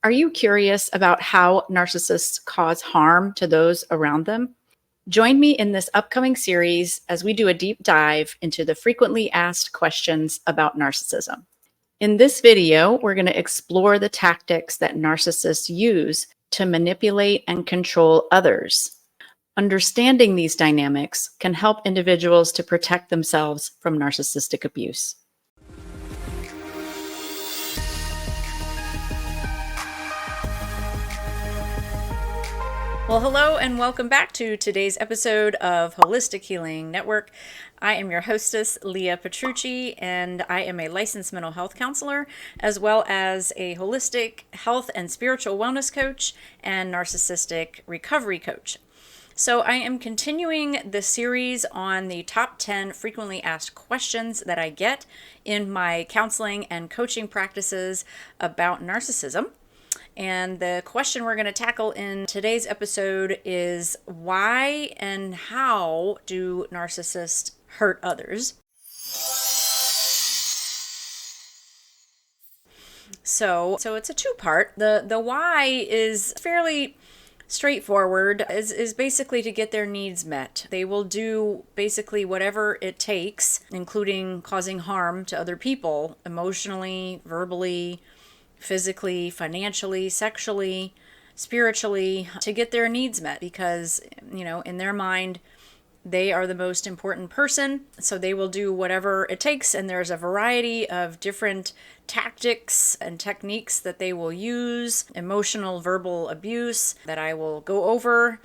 Are you curious about how narcissists cause harm to those around them? Join me in this upcoming series as we do a deep dive into the frequently asked questions about narcissism. In this video, we're going to explore the tactics that narcissists use to manipulate and control others. Understanding these dynamics can help individuals to protect themselves from narcissistic abuse. Well, hello and welcome back to today's episode of Holistic Healing Network. I am your hostess, Leah Petrucci, and I am a licensed mental health counselor, as well as a holistic health and spiritual wellness coach and narcissistic recovery coach. So I am continuing the series on the top 10 frequently asked questions that I get in my counseling and coaching practices about narcissism. And the question we're going to tackle in today's episode is why and how do narcissists hurt others? So it's a two-part. The why is fairly straightforward, is basically to get their needs met. They will do basically whatever it takes, including causing harm to other people, emotionally, verbally, physically, financially, sexually, spiritually, to get their needs met because, in their mind, they are the most important person. So they will do whatever it takes. And there's a variety of different tactics and techniques that they will use, emotional, verbal abuse that I will go over.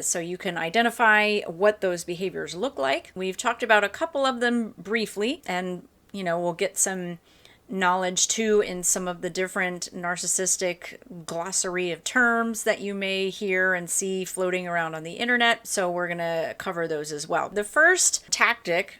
So you can identify what those behaviors look like. We've talked about a couple of them briefly, and, we'll get some knowledge too in some of the different narcissistic glossary of terms that you may hear and see floating around on the internet. So we're going to cover those as well. The first tactic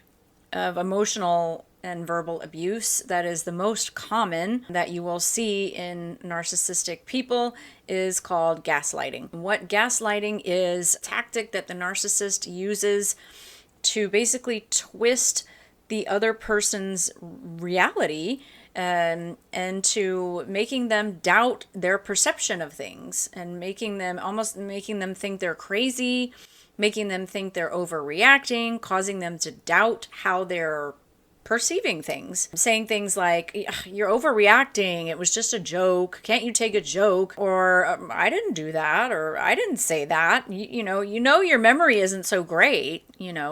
of emotional and verbal abuse that is the most common that you will see in narcissistic people is called gaslighting. What gaslighting is, a tactic that the narcissist uses to basically twist the other person's reality and to making them doubt their perception of things and making them think they're crazy, making them think they're overreacting, causing them to doubt how they're perceiving things, saying things like, you're overreacting, it was just a joke, can't you take a joke, or I didn't do that, or I didn't say that. Your memory isn't so great,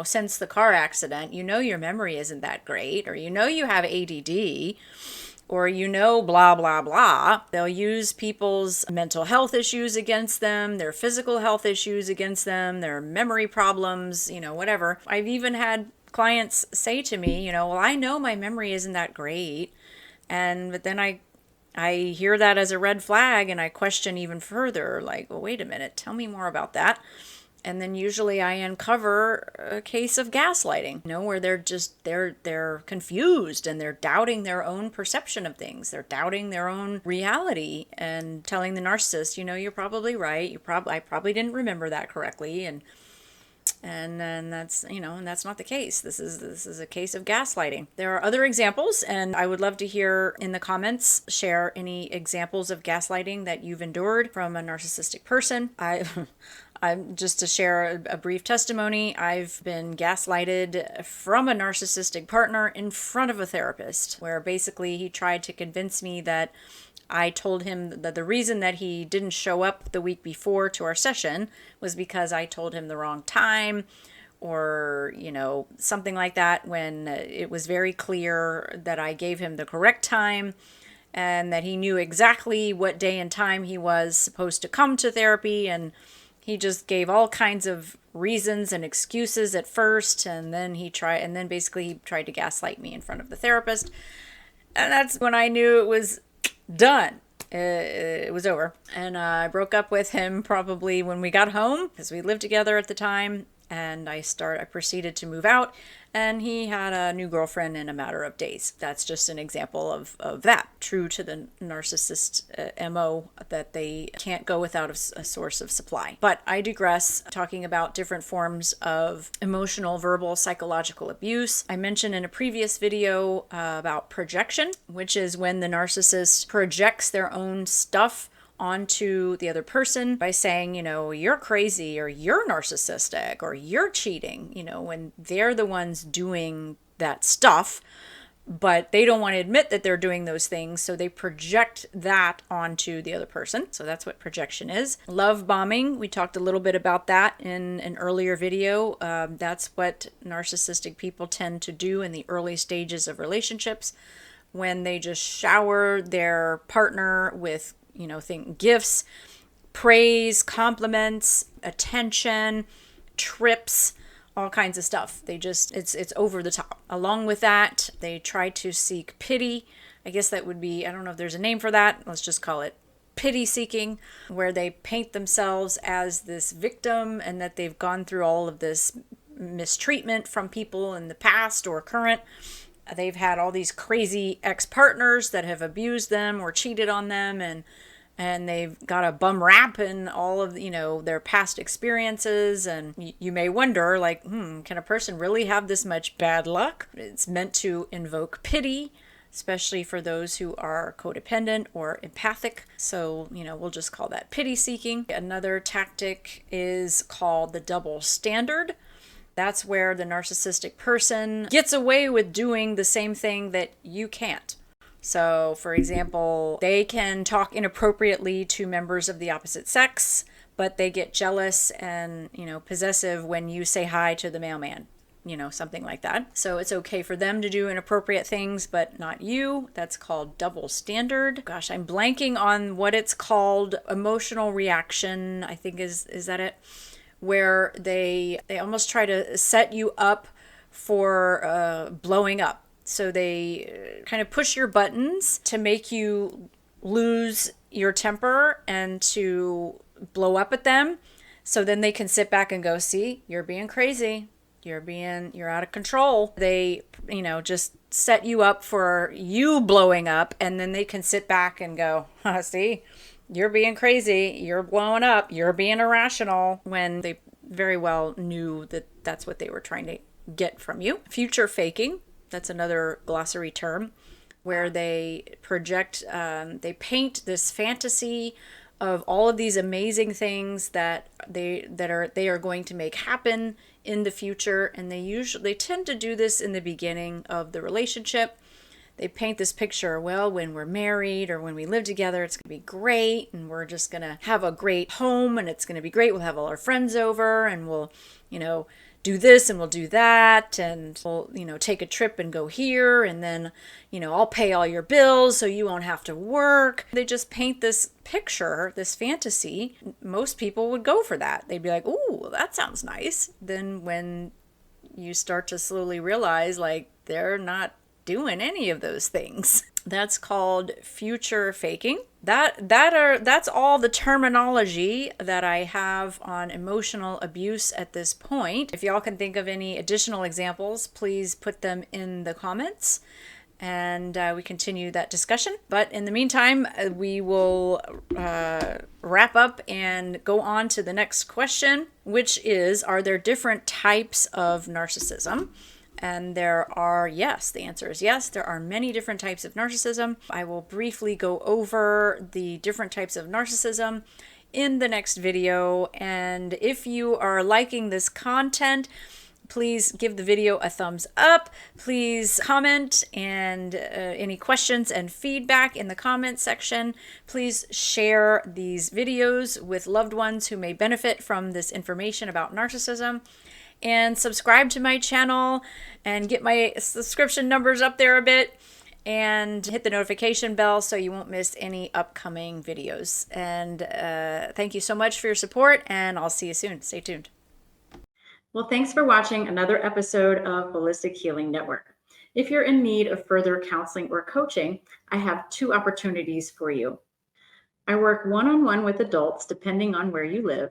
since the car accident, your memory isn't that great, or you have ADD, or blah, blah, blah. They'll use people's mental health issues against them, their physical health issues against them, their memory problems, whatever. I've even had clients say to me, well, I know my memory isn't that great. But then I hear that as a red flag and I question even further, like, well, wait a minute, tell me more about that. And then usually I uncover a case of gaslighting, where they're confused and they're doubting their own perception of things. They're doubting their own reality and telling the narcissist, you're probably right. I probably didn't remember that correctly. And then that's not the case. This is a case of gaslighting. There are other examples, and I would love to hear in the comments, share any examples of gaslighting that you've endured from a narcissistic person. I'm just to share a brief testimony. I've been gaslighted from a narcissistic partner in front of a therapist, where basically he tried to convince me that I told him that the reason that he didn't show up the week before to our session was because I told him the wrong time, or, something like that, when it was very clear that I gave him the correct time and that he knew exactly what day and time he was supposed to come to therapy. And he just gave all kinds of reasons and excuses at first, and then he tried to gaslight me in front of the therapist. And that's when I knew it was done. It was over. And I broke up with him probably when we got home, because we lived together at the time. and I proceeded to move out, and he had a new girlfriend in a matter of days. That's just an example of that, true to the narcissist MO, that they can't go without a source of supply. But I digress, talking about different forms of emotional, verbal, psychological abuse. I mentioned in a previous video about projection, which is when the narcissist projects their own stuff onto the other person by saying, you're crazy, or you're narcissistic, or you're cheating, when they're the ones doing that stuff, but they don't want to admit that they're doing those things. So they project that onto the other person. So that's what projection is. Love bombing. We talked a little bit about that in an earlier video. That's what narcissistic people tend to do in the early stages of relationships, when they just shower their partner with think gifts, praise, compliments, attention, trips, all kinds of stuff. It's over the top. Along with that, they try to seek pity. I guess that would be, I don't know if there's a name for that. Let's just call it pity seeking, where they paint themselves as this victim and that they've gone through all of this mistreatment from people in the past or current. They've had all these crazy ex-partners that have abused them or cheated on them, and they've got a bum rap in all of their past experiences. And you may wonder, like, can a person really have this much bad luck? It's meant to invoke pity, especially for those who are codependent or empathic. So, we'll just call that pity seeking. Another tactic is called the double standard. That's where the narcissistic person gets away with doing the same thing that you can't. So, for example, they can talk inappropriately to members of the opposite sex, but they get jealous and, possessive when you say hi to the mailman, something like that. So it's okay for them to do inappropriate things, but not you. That's called double standard. Gosh, I'm blanking on what it's called. Emotional reaction, I think is that it? Where they almost try to set you up for blowing up. So they kind of push your buttons to make you lose your temper and to blow up at them. So then they can sit back and go, see, you're being crazy. You're out of control. They, just set you up for you blowing up, and then they can sit back and go, see, you're being crazy, you're blowing up, you're being irrational, when they very well knew that that's what they were trying to get from you. Future faking, that's another glossary term, where they project, they paint this fantasy of all of these amazing things that they are going to make happen in the future, and they tend to do this in the beginning of the relationship. They paint this picture, well, when we're married or when we live together, it's going to be great, and we're just going to have a great home, and it's going to be great. We'll have all our friends over, and we'll, do this and we'll do that, and we'll, take a trip and go here, and then, I'll pay all your bills so you won't have to work. They just paint this picture, this fantasy. Most people would go for that. They'd be like, ooh, that sounds nice. Then when you start to slowly realize, like, they're not doing any of those things. That's called future faking. That's all the terminology that I have on emotional abuse at this point. If y'all can think of any additional examples, please put them in the comments, and we continue that discussion. But in the meantime, we will wrap up and go on to the next question, which is, are there different types of narcissism? And there are, yes, the answer is yes. There are many different types of narcissism. I will briefly go over the different types of narcissism in the next video. And if you are liking this content, please give the video a thumbs up. Please comment, and any questions and feedback in the comment section. Please share these videos with loved ones who may benefit from this information about narcissism. And subscribe to my channel and get my subscription numbers up there a bit, and hit the notification bell so you won't miss any upcoming videos. And thank you so much for your support, and I'll see you soon. Stay tuned. Well, thanks for watching another episode of Holistic Healing Network. If you're in need of further counseling or coaching, I have 2 opportunities for you. I work one-on-one with adults depending on where you live.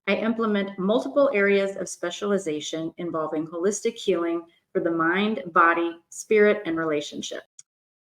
I implement multiple areas of specialization involving holistic healing for the mind, body, spirit, and relationship.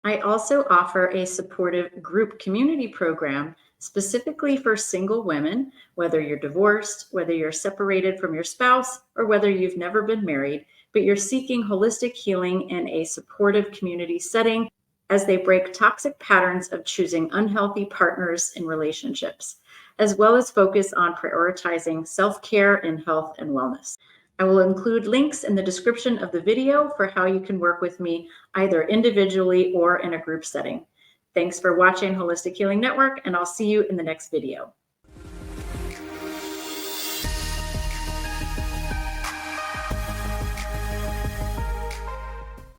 I also offer a supportive group community program specifically for single women, whether you're divorced, whether you're separated from your spouse, or whether you've never been married, but you're seeking holistic healing in a supportive community setting as they break toxic patterns of choosing unhealthy partners in relationships, as well as focus on prioritizing self care in health and wellness. I will include links in the description of the video for how you can work with me either individually or in a group setting. Thanks for watching Holistic Healing Network, and I'll see you in the next video.